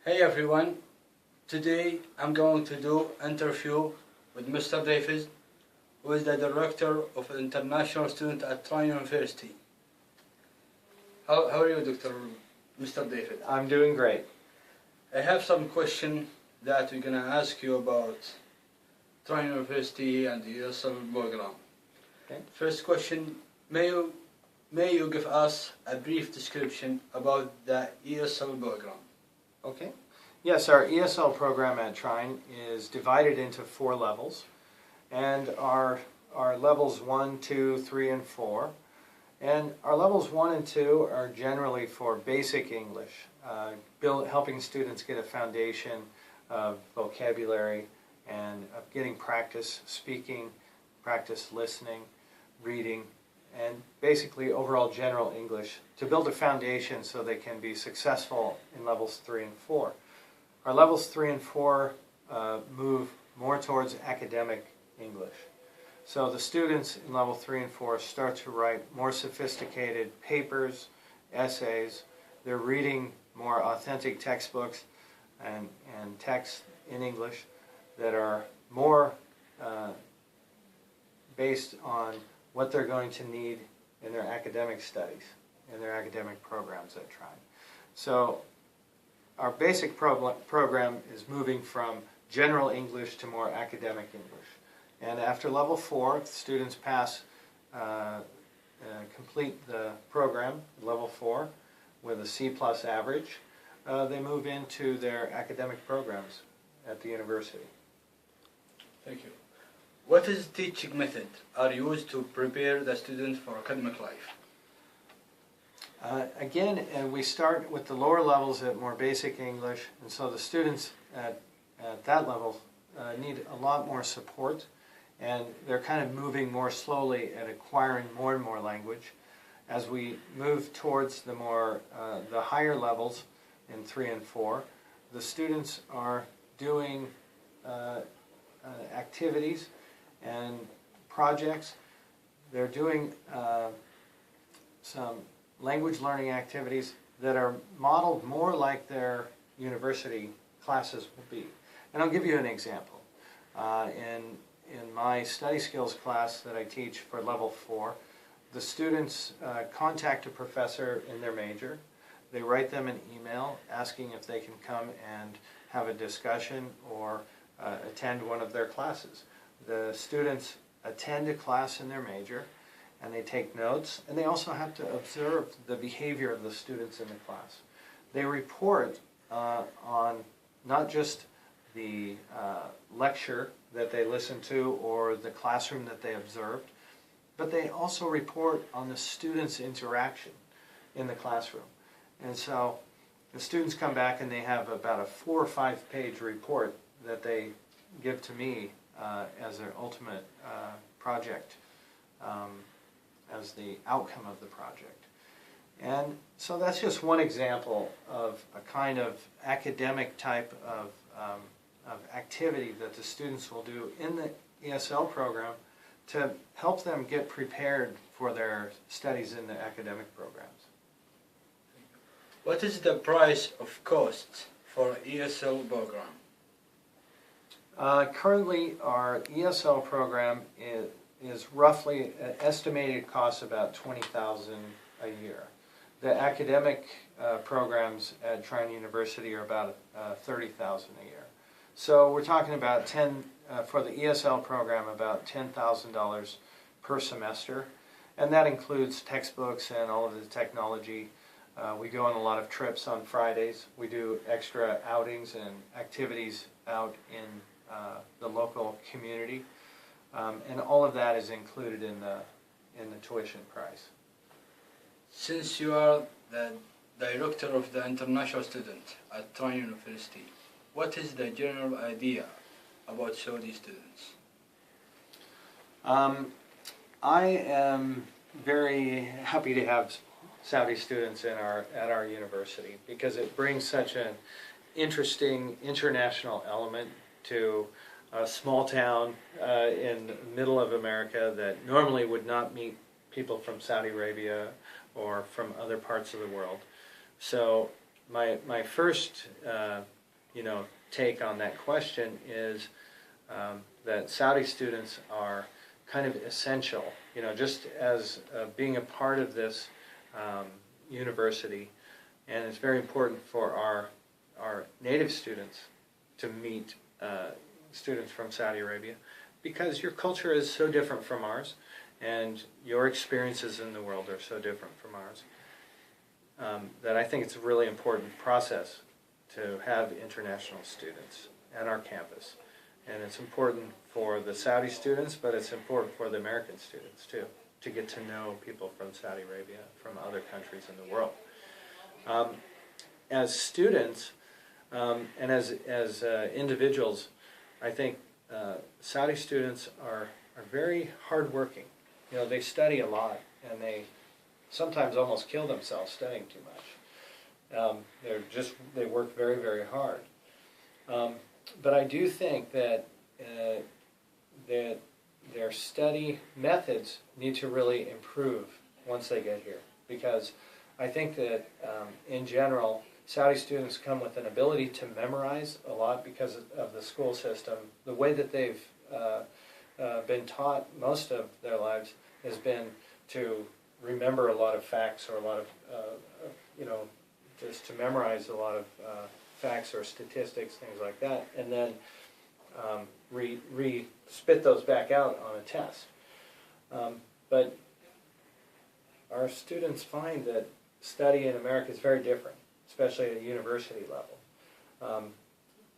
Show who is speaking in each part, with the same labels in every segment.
Speaker 1: Hey everyone, today I'm going to do an interview with Mr. David, who is the Director of International Student at Trine University. How are you, Mr. David?
Speaker 2: I'm doing great.
Speaker 1: I have some questions that we're going to ask you about Trine University and the ESL program.
Speaker 2: Okay.
Speaker 1: First question, may you give us a brief description about the ESL program?
Speaker 2: Okay. Yes, our ESL program at Trine is divided into 4 levels, and our levels 1, 2, 3, and 4. And our levels 1 and 2 are generally for basic English, helping students get a foundation of vocabulary and of getting practice speaking, practice listening, reading, and basically overall general English to build a foundation so they can be successful in levels 3 and 4. Our levels 3 and 4 move more towards academic English. So the students in level 3 and 4 start to write more sophisticated papers, essays. They're reading more authentic textbooks and texts in English that are more based on what they're going to need in their academic studies, in their academic programs at Trine. So our basic program is moving from general English to more academic English. And after level 4, students complete the program, level 4, with a C+ average. They move into their academic programs at the university.
Speaker 1: Thank you. What is teaching method are used to prepare the student for academic life?
Speaker 2: Again, we start with the lower levels at more basic English, and so the students at that level need a lot more support, and they're kind of moving more slowly at acquiring more and more language. As we move towards the higher levels in 3 and 4, the students are doing activities and projects. They're doing some language learning activities that are modeled more like their university classes will be. And I'll give you an example. In my study skills class that I teach for level 4, the students contact a professor in their major. They write them an email asking if they can come and have a discussion or attend one of their classes. The students attend a class in their major, and they take notes, and they also have to observe the behavior of the students in the class. They report on not just the lecture that they listened to or the classroom that they observed, but they also report on the students' interaction in the classroom. And so the students come back and they have about a 4 or 5 page report that they give to me as their ultimate project, as the outcome of the project. And so that's just one example of a kind of academic type of activity that the students will do in the ESL program to help them get prepared for their studies in the academic programs.
Speaker 1: What is the price of cost for ESL program?
Speaker 2: Currently, our ESL program is roughly estimated cost about $20,000 a year. The academic programs at Trine University are about $30,000 a year. So we're talking about for the ESL program about $10,000 per semester, and that includes textbooks and all of the technology. We go on a lot of trips on Fridays. We do extra outings and activities out in the local community, and all of that is included in the tuition price.
Speaker 1: Since you are the director of the international student at Trine University, what is the general idea about Saudi students?
Speaker 2: I am very happy to have Saudi students at our university because it brings such an interesting international element to a small town in the middle of America that normally would not meet people from Saudi Arabia or from other parts of the world. So my first take on that question is that Saudi students are kind of essential, just as being a part of this university, and it's very important for our native students to meet students from Saudi Arabia, because your culture is so different from ours, and your experiences in the world are so different from ours, that I think it's a really important process to have international students at our campus. And it's important for the Saudi students, but it's important for the American students too, to get to know people from Saudi Arabia, from other countries in the world. As students and as individuals, I think Saudi students are very hardworking. They study a lot, and they sometimes almost kill themselves studying too much. They work very, very hard. But I do think that their study methods need to really improve once they get here, because I think that in general, Saudi students come with an ability to memorize a lot because of the school system. The way that they've been taught most of their lives has been to remember a lot of facts, or a lot of, just to memorize a lot of facts or statistics, things like that, and then spit those back out on a test. But our students find that study in America is very different, especially at a university level.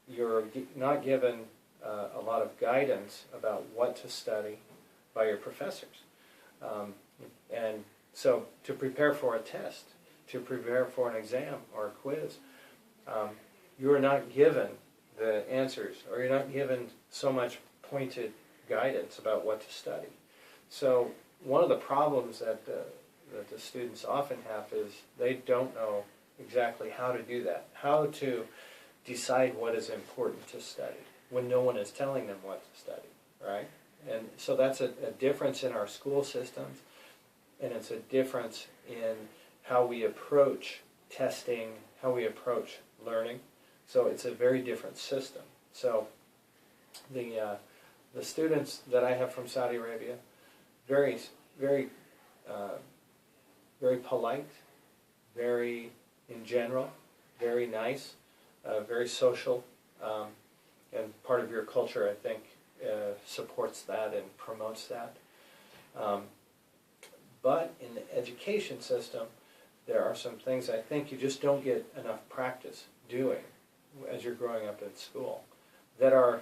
Speaker 2: You're not given a lot of guidance about what to study by your professors. And so to prepare for a test, to prepare for an exam or a quiz, you are not given the answers, or you're not given so much pointed guidance about what to study. So one of the problems that the students often have is they don't know exactly how to do that, how to decide what is important to study when no one is telling them what to study, right? And so that's a difference in our school systems, and it's a difference in how we approach testing, how we approach learning. So it's a very different system. So the students that I have from Saudi Arabia, very, very, very polite, very, in general, very nice, very social, and part of your culture, I think, supports that and promotes that. But in the education system, there are some things I think you just don't get enough practice doing as you're growing up in school that are,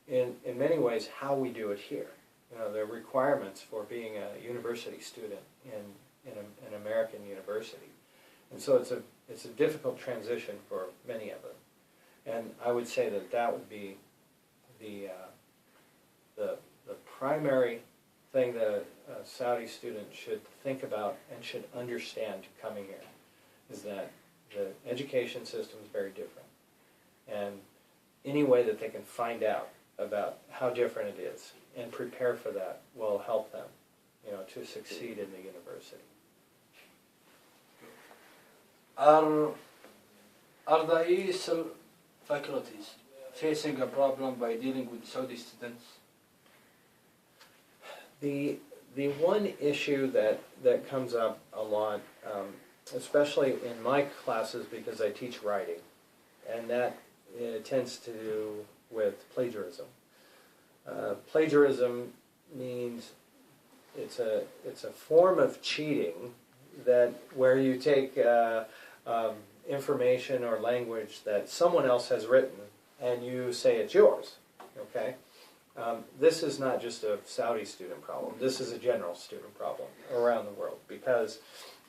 Speaker 2: in many ways, how we do it here. The requirements for being a university student in an American university. And so it's a difficult transition for many of them. And I would say that would be the primary thing that a Saudi student should think about and should understand coming here, is that the education system is very different. And any way that they can find out about how different it is and prepare for that will help them, to succeed in the university.
Speaker 1: Are the ESL faculties facing a problem by dealing with Saudi students?
Speaker 2: The one issue that comes up a lot, especially in my classes because I teach writing, and that tends to do with plagiarism. Plagiarism means it's a form of cheating where you take information or language that someone else has written and you say it's yours. Okay. This is not just a Saudi student problem. This is a general student problem around the world, because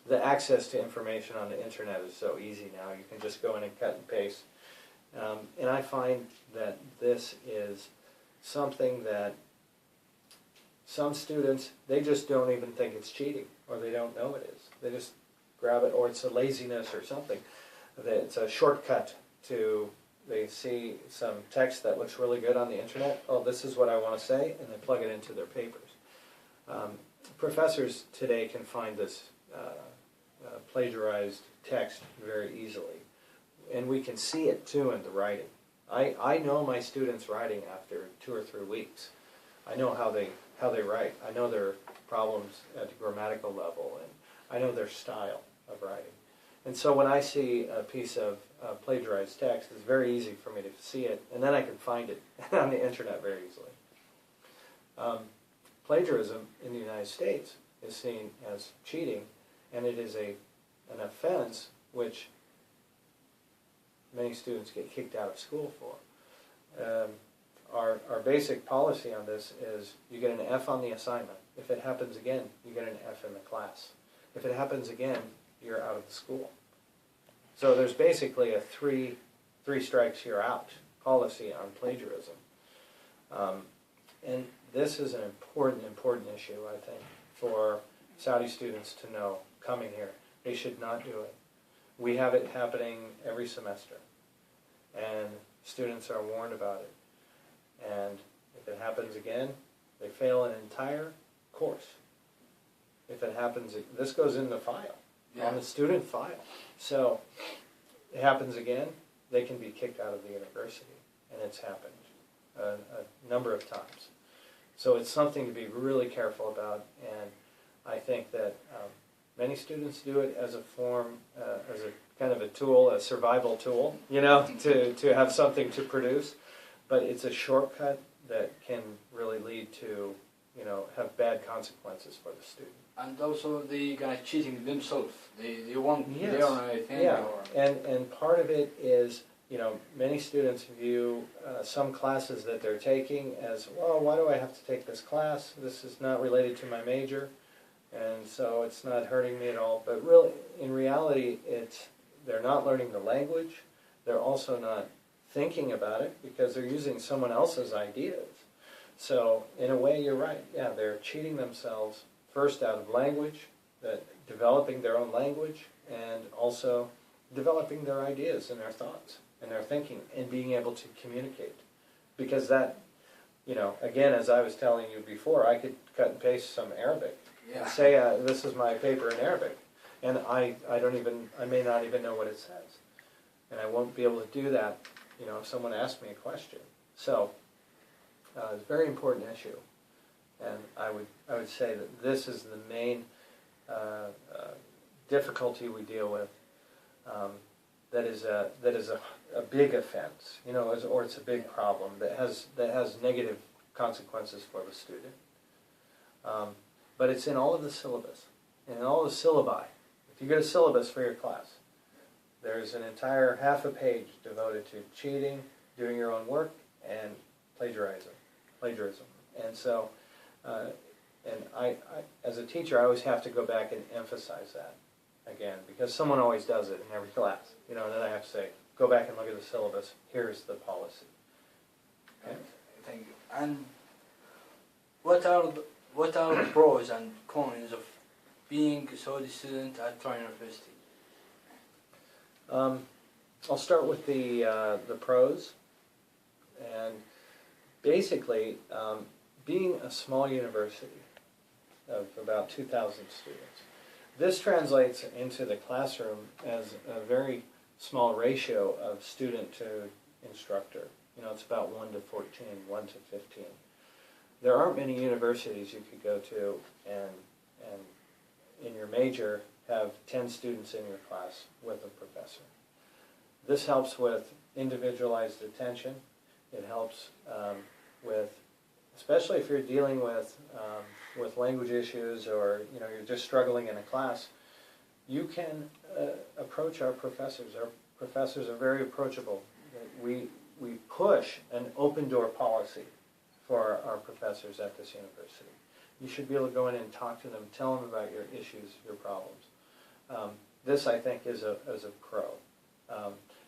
Speaker 2: the access to information on the internet is so easy now. You can just go in and cut and paste. And I find that this is something that some students, they just don't even think it's cheating, or they don't know it is. They just grab it, or it's a laziness or something. It's a shortcut to... They see some text that looks really good on the internet. Oh, this is what I want to say, and they plug it into their papers. Professors today can find this plagiarized text very easily, and we can see it too in the writing. I know my students' writing after 2 or 3 weeks. I know how they write. I know their problems at the grammatical level, and I know their style of writing. And so when I see a piece of plagiarized text, it's very easy for me to see it, and then I can find it on the internet very easily. Plagiarism in the United States is seen as cheating, and it is an offense which many students get kicked out of school for. Our basic policy on this is you get an F on the assignment. If it happens again, you get an F in the class. If it happens again, you're out of the school. So there's basically a three strikes you're out policy on plagiarism. And this is an important issue, I think, for Saudi students to know coming here. They should not do it. We have it happening every semester, and students are warned about it. And if it happens again, they fail an entire course. If it happens, this goes in the file, on the student file. So it happens again, they can be kicked out of the university, and it's happened a number of times. So it's something to be really careful about, and I think that many students do it as a form, as a kind of a tool, a survival tool, you know, to have something to produce. But it's a shortcut that can really lead to, you know, have bad consequences for the student.
Speaker 1: And also they kind of cheating themselves. They want
Speaker 2: Yes.
Speaker 1: their own thing.
Speaker 2: Yeah,
Speaker 1: Or,
Speaker 2: and part of it is, you know, many students view some classes that they're taking as, well, why do I have to take this class? This is not related to my major, and so it's not hurting me at all. But really, in reality, they're not learning the language. They're also not thinking about it because they're using someone else's ideas. So in a way, you're right. Yeah, they're cheating themselves first out of language, developing their own language, and also developing their ideas and their thoughts and their thinking and being able to communicate. Because that, you know, again, as I was telling you before, I could cut and paste some Arabic.
Speaker 1: yeah.
Speaker 2: Say, this is my paper in Arabic, and I may not even know what it says. And I won't be able to do that, you know, if someone asks me a question. So, it's a very important issue. And I would say that this is the main difficulty we deal with. That is a big offense, you know, or it's a big problem that has negative consequences for the student. But it's in all of the syllabus, in all the syllabi. If you get a syllabus for your class, there's an entire half a page devoted to cheating, doing your own work, and plagiarism. And so, and I, as a teacher, I always have to go back and emphasize that again, because someone always does it in every class, you know, and then I have to say, go back and look at the syllabus, here's the policy. Okay?
Speaker 1: Thank you. And what are the pros and cons of being a Saudi student at Troy University?
Speaker 2: I'll start with the pros, and basically, being a small university of about 2,000 students, this translates into the classroom as a very small ratio of student to instructor. You know, it's about 1 to 14, 1 to 15. There aren't many universities you could go to and in your major have 10 students in your class with a professor. This helps with individualized attention. It helps with, especially if you're dealing with language issues, or you know, you're just struggling in a class, you can approach our professors. Our professors are very approachable. We push an open door policy for our professors at this university. You should be able to go in and talk to them, tell them about your issues, your problems. This, I think, is a pro.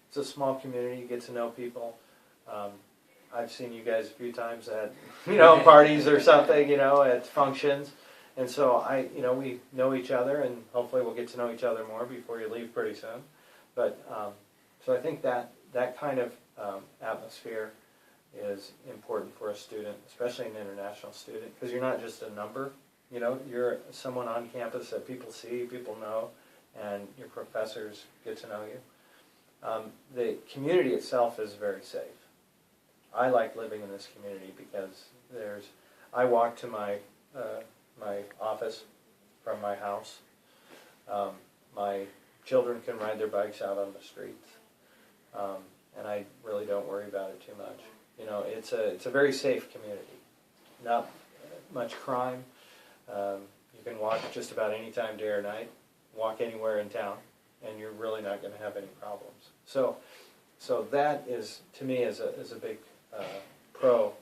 Speaker 2: It's a small community. You get to know people. I've seen you guys a few times at, you know, parties or something, you know, at functions. And so we know each other, and hopefully we'll get to know each other more before you leave pretty soon. But, so I think that kind of atmosphere is important for a student, especially an international student, because you're not just a number, you know, you're someone on campus that people see, people know, and your professors get to know you. The community itself is very safe. I like living in this community because I walk to my office from my house. My children can ride their bikes out on the streets, and I really don't worry about it too much. You know, it's a very safe community. Not much crime. You can walk just about any time, day or night. Walk anywhere in town, and you're really not going to have any problems. So that is, to me, is a big pro.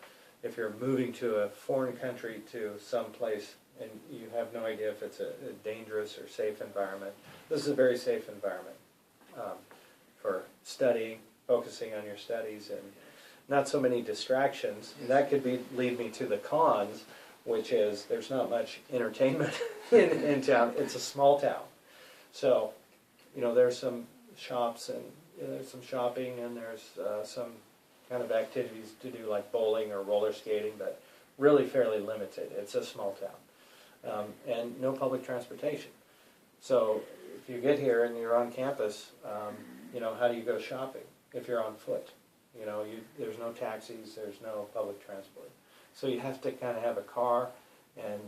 Speaker 2: If you're moving to a foreign country to some place and you have no idea if it's a dangerous or safe environment, this is a very safe environment for studying, focusing on your studies, and not so many distractions. And that could lead me to the cons, which is there's not much entertainment in town. It's a small town. So, you know, there's some shops and there's some shopping and there's some kind of activities to do like bowling or roller skating, but really fairly limited. It's a small town. And no public transportation. So if you get here and you're on campus, you know, how do you go shopping if you're on foot? You know, there's no taxis, there's no public transport. So you have to kind of have a car, and,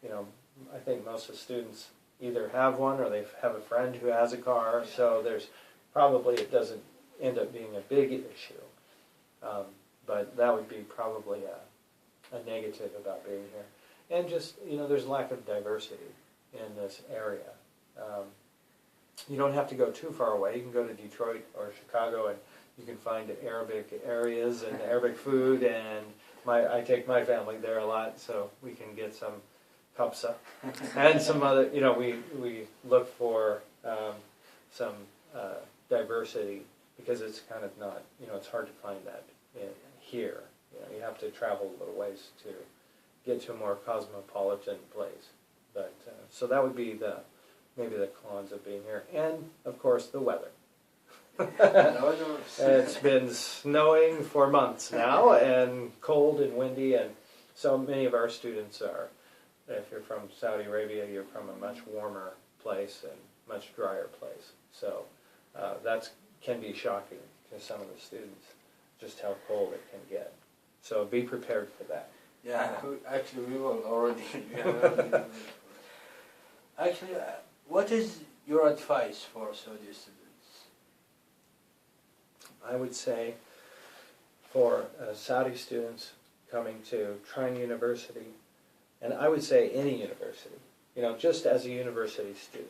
Speaker 2: you know, I think most of the students either have one or they have a friend who has a car, so it doesn't end up being a big issue. But that would be probably a negative about being here. And just, you know, there's a lack of diversity in this area. You don't have to go too far away. You can go to Detroit or Chicago and you can find Arabic areas and Arabic food, and I take my family there a lot, so we can get some kapsa and some other, you know, we look for some diversity because it's kind of not, you know, it's hard to find that here. You know, you have to travel a little ways to get to a more cosmopolitan place. But so that would be maybe the cons of being here, and of course the weather. It's been snowing for months now, and cold and windy, and so many of our students are, if you're from Saudi Arabia, you're from a much warmer place and much drier place. So that can be shocking to some of the students, just how cold it can get. So be prepared for that.
Speaker 1: Yeah, actually we will already. Actually, what is your advice for Saudi students?
Speaker 2: I would say for Saudi students coming to Trine University, and I would say any university, you know, just as a university student,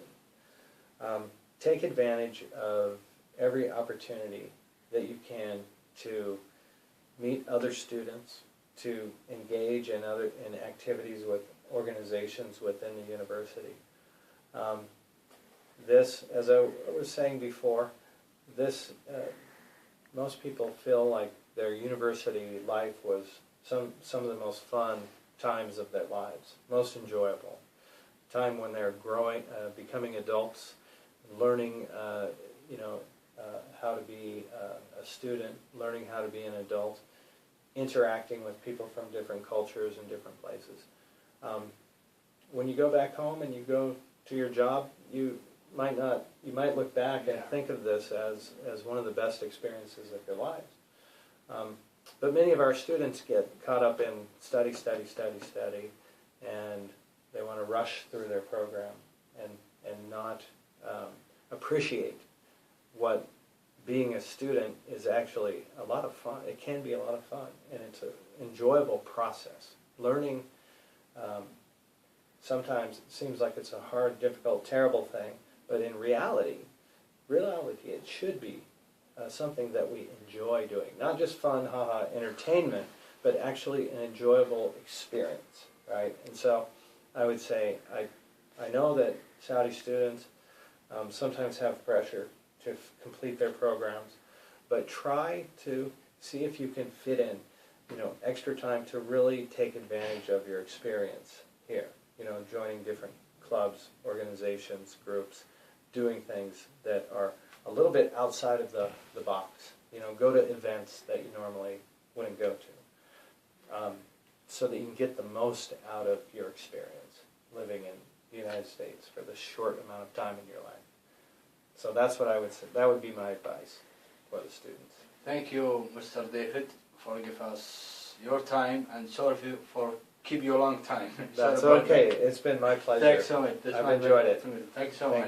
Speaker 2: take advantage of every opportunity that you can to meet other students, to engage in activities with organizations within the university. This, as I was saying before, most people feel like their university life was some of the most fun times of their lives, most enjoyable. Time when they're growing, becoming adults, learning, how to be a student, learning how to be an adult, interacting with people from different cultures and different places. When you go back home and you go to your job, you might look back and think of this as one of the best experiences of your lives. But many of our students get caught up in study, and they want to rush through their program and not appreciate what being a student is actually a lot of fun. It can be a lot of fun, and it's an enjoyable process. Learning sometimes it seems like it's a hard, difficult, terrible thing, but in reality, it should be something that we enjoy doing. Not just fun, haha, entertainment, but actually an enjoyable experience, right? And so I would say, I know that Saudi students sometimes have pressure to complete their programs, but try to see if you can fit in, extra time to really take advantage of your experience here. Joining different clubs, organizations, groups, doing things that are a little bit outside of the box. Go to events that you normally wouldn't go to, so that you can get the most out of your experience living in the United States for the short amount of time in your life. So that's what I would say. That would be my advice for the students.
Speaker 1: Thank you, Mr. David, for give us your time and sorry for keep you a long time.
Speaker 3: That's
Speaker 1: Sorry about
Speaker 3: okay.
Speaker 1: that.
Speaker 3: It's been my pleasure.
Speaker 1: Thanks so much. That's
Speaker 3: I've
Speaker 1: my
Speaker 3: enjoyed
Speaker 1: pleasure.
Speaker 3: it.
Speaker 1: Thanks so
Speaker 3: Thank
Speaker 1: much.